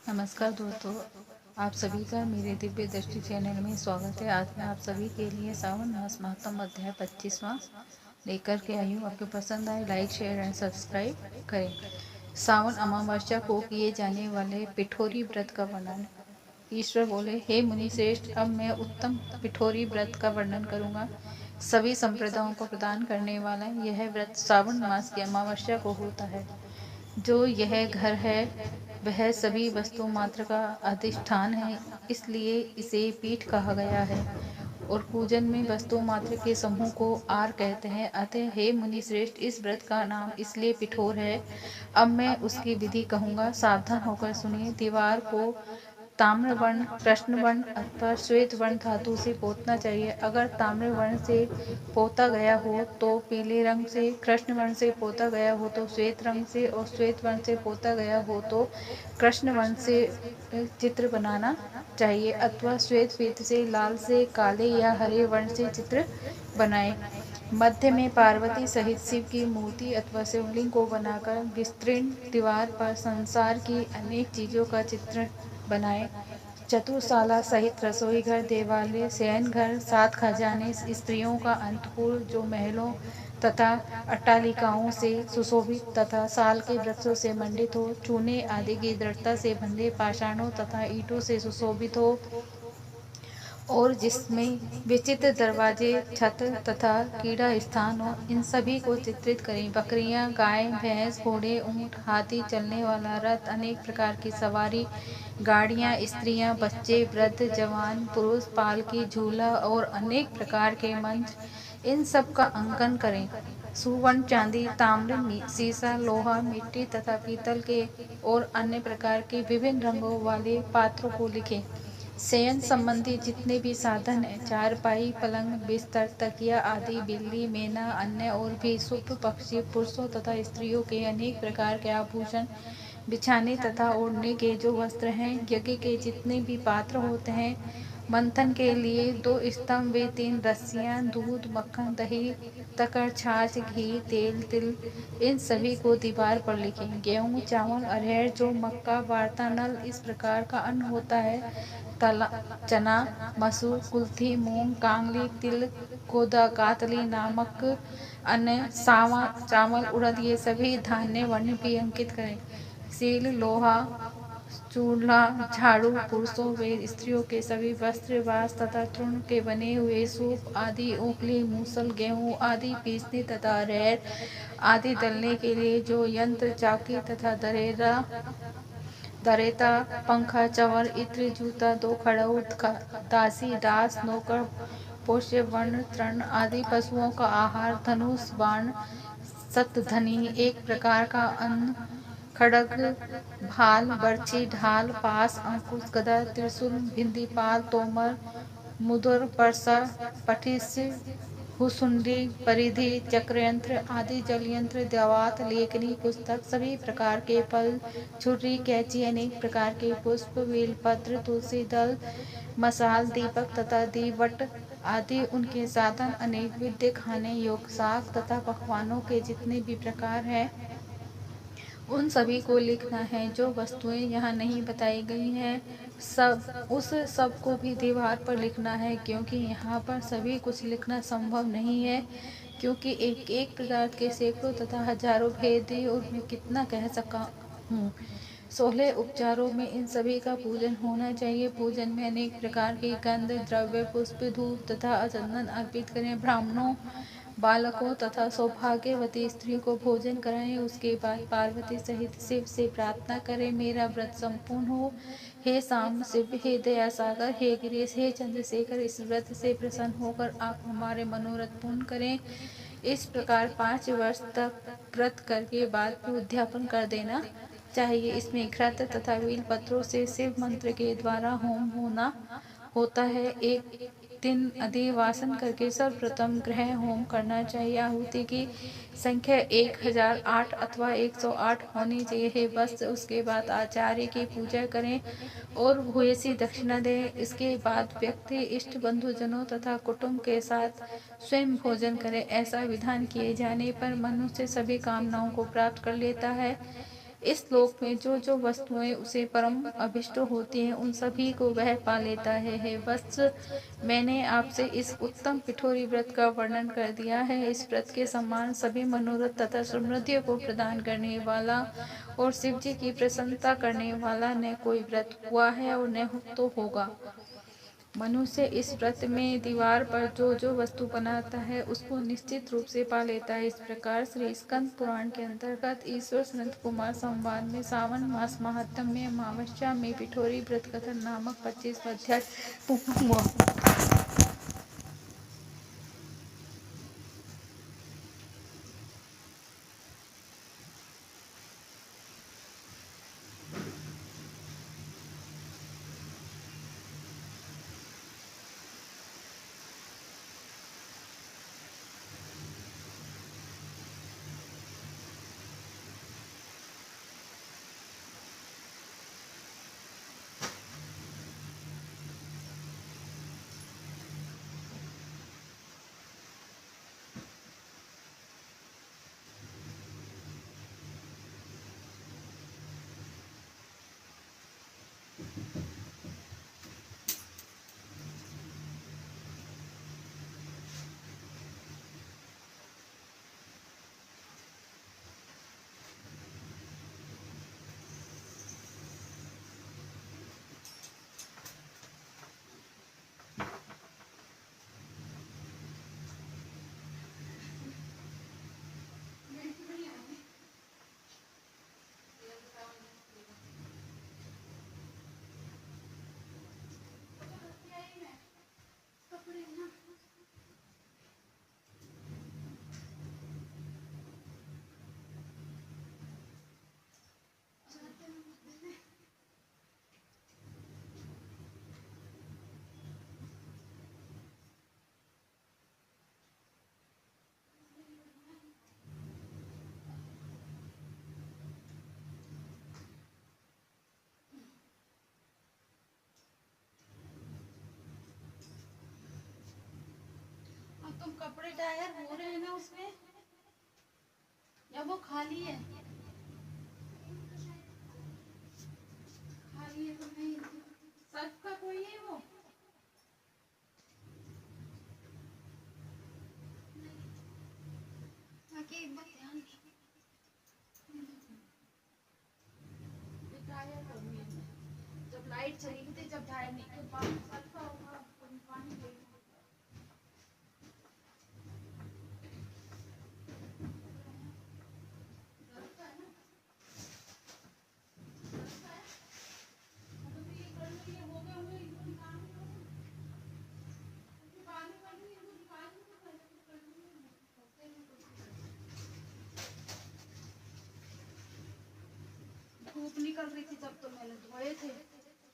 नमस्कार दोस्तों, आप सभी का मेरे दिव्य दृष्टि चैनल में स्वागत है। आज मैं आप सभी के लिए सावन मास महात्म अध्याय 25वां लेकर के आई हूँ। आपको पसंद आए लाइक शेयर एंड सब्सक्राइब करें। सावन अमावस्या को किए जाने वाले पिठोरी व्रत का वर्णन। ईश्वर बोले, हे मुनि श्रेष्ठ, अब मैं उत्तम पिठोरी व्रत का वर्णन करूंगा। सभी संप्रदायों को प्रदान करने वाला यह व्रत सावन मास की अमावस्या को होता है। जो यह घर है वह सभी वस्तु मात्र का अधिष्ठान है, इसलिए इसे पीठ कहा गया है और पूजन में वस्तु मात्र के समूह को आर कहते हैं। अतः हे मुनि श्रेष्ठ, इस व्रत का नाम इसलिए पिठोर है। अब मैं उसकी विधि कहूँगा, सावधान होकर सुनिए। दीवार को ताम्र वर्ण, कृष्ण वर्ण अथवा श्वेत वर्ण धातु से पोतना चाहिए। अगर ताम्र वर्ण से पोता गया हो तो पीले रंग से, कृष्ण वर्ण से पोता गया हो तो श्वेत रंग से, और श्वेत वर्ण से पोता गया हो तो कृष्ण वर्ण से चित्र बनाना चाहिए, अथवा श्वेत फीत से, लाल से, काले या हरे वर्ण से चित्र बनाए। मध्य में पार्वती सहित शिव की मूर्ति अथवा शिवलिंग को बनाकर विस्तीर्ण दीवार पर संसार की अनेक चीजों का चित्र बनाए। चतुर्शाला सहित रसोई घर, देवालय, शयन घर, 7 खजाने, स्त्रियों का अंतपुर जो महलों तथा अट्टालिकाओं से सुशोभित तथा साल के वृक्षों से मंडित हो, चूने आदि की दृढ़ता से बंधे पाषाणों तथा ईंटों से सुशोभित हो, और जिसमें विचित्र दरवाजे, छत तथा कीड़ा स्थान हो, इन सभी को चित्रित करें। बकरियां, गाय, भैंस, घोड़े, ऊंट, हाथी, चलने वाला रथ, अनेक प्रकार की सवारी, गाड़ियां, स्त्रियां, बच्चे, वृद्ध, जवान, पुरुष, पालकी, झूला और अनेक प्रकार के मंच, इन सब का अंकन करें। सुवर्ण, चांदी, ताम्र, सीसा, लोहा, मिट्टी तथा पीतल के और अन्य प्रकार के विभिन्न रंगों वाले पात्रों को लिखें। शयन संबंधी जितने भी साधन हैं, चारपाई, पलंग, बिस्तर, तकिया आदि, बिल्ली, मैना, अन्य और भी शुभ पक्षी, पुरुषों तथा स्त्रियों के अनेक प्रकार के आभूषण, बिछाने तथा ओढ़ने के जो वस्त्र हैं, यज्ञ के जितने भी पात्र होते हैं, मंथन के लिए 2 स्तंभ व 3 रस्सियां, दूध, मक्खन, दही, तकर, छाछ, घी, तेल, तिल, इन सभी को दीवार पर लिखें। गेहूं, चावल, अरहर, जौ, मक्का, वार्तानल, इस प्रकार का अन्न होता है, चना, मसूर, कुल्थी, मूंग, कांगली, तिल, कोदा, कातली नामक अन्य, सावा, चावल, उड़द, ये सभी धान्य वर्ण भी अंकित करें। सील, लोहा, चूल्हा, झाड़ू, पुरुषों व स्त्रियों के सभी वस्त्र, बांस तथा तृण के बने हुए सूप आदि, ओखली, मूसल, गेहूं आदि पीसने तथा अरहर आदि दलने के लिए जो यंत्र, चाकी तथा दरेता, पंखा, चंवर, इत्र, जूता, 2 खड़ऊ, दासी, दास, नौकर, पोष्य, वर्ण, तृण आदि पशुओं का आहार, धनुष, बाण, सतधनी, एक प्रकार का अन्न, खड्ग, भाल, बर्छी, ढाल, पास, अंकुश, गदा, त्रिशूल, भिंदीपाल, तोमर, मुदर, परसा, पठिस, हुसुंडी, परिधि, चक्रयंत्र आदि, जलयंत्र, दवात, लेखनी, पुस्तक, सभी प्रकार के फल, छुरी, कैंची, अनेक प्रकार के पुष्प, बेलपत्र, तुलसी दल, मसाल, दीपक तथा दीवट आदि, उनके साधन, अनेक विद्य खाने योग्य साग तथा पकवानों के जितने भी प्रकार हैं, उन सभी को लिखना है। जो वस्तुएं यहाँ नहीं बताई गई हैं, उस सब को भी दीवार पर लिखना है, क्योंकि यहाँ पर सभी कुछ लिखना संभव नहीं है, क्योंकि एक एक पदार्थ के सैकड़ों तथा हजारों भेद हैं और मैं कितना कह सका हूँ। 16 उपचारों में इन सभी का पूजन होना चाहिए। पूजन में अनेक प्रकार के गंध, द्रव्य, पुष्प, धूप तथा चंदन अर्पित करें। ब्राह्मणों, बालकों तथा सौभाग्यवती स्त्रियों को भोजन कराएं। उसके बाद पार्वती सहित शिव से प्रार्थना करें, मेरा व्रत संपूर्ण हो। हे शाम शिव, हे दया सागर, हे गिरीश, हे चंद्रशेखर, इस व्रत से प्रसन्न होकर आप हमारे मनोरथ पूर्ण करें। इस प्रकार 5 वर्ष तक व्रत करके बाद में उद्यापन कर देना चाहिए। इसमें घृत तथा बेल पत्रों से शिव मंत्र के द्वारा होम होता है। एक दिन अधिवासन करके सर्वप्रथम ग्रह होम करना चाहिए। आहुति की संख्या 1008 अथवा 108 होनी चाहिए। बस उसके बाद आचार्य की पूजा करें और भूयसी दक्षिणा दें। इसके बाद व्यक्ति इष्ट बंधुजनों तथा कुटुंब के साथ स्वयं भोजन करे। ऐसा विधान किए जाने पर मनुष्य सभी कामनाओं को प्राप्त कर लेता है। इस लोक में जो जो वस्तुएं उसे परम अभिष्ट होती हैं उन सभी को वह पा लेता है। हे वत्स, मैंने आपसे इस उत्तम पिठोरी व्रत का वर्णन कर दिया है। इस व्रत के समान सभी मनोरथ तथा समृद्धियों को प्रदान करने वाला और शिव जी की प्रसन्नता करने वाला न कोई व्रत हुआ है और न तो होगा। मनुष्य इस व्रत में दीवार पर जो जो वस्तु बनाता है उसको निश्चित रूप से पा लेता है। इस प्रकार श्री स्कंद पुराण के अंतर्गत ईश्वर सनत कुमार संवाद में सावन मास महात्म्य में अमावस्या में पिठोरी व्रत कथन नामक 25 अध्याय पूर्ण हुआ। तुम कपड़े टायर हो रहे हैं ना उसमें, या वो खाली है? खाली है तो नहीं, सर्फ का कोई है वो? ताकि एक बार ध्यान टायर हो गई है। जब लाइट चली थी, जब टायर नहीं तो पानी सर्फ का होगा, पानी दे धूप निकल रही थी जब तो मैंने धोए थे।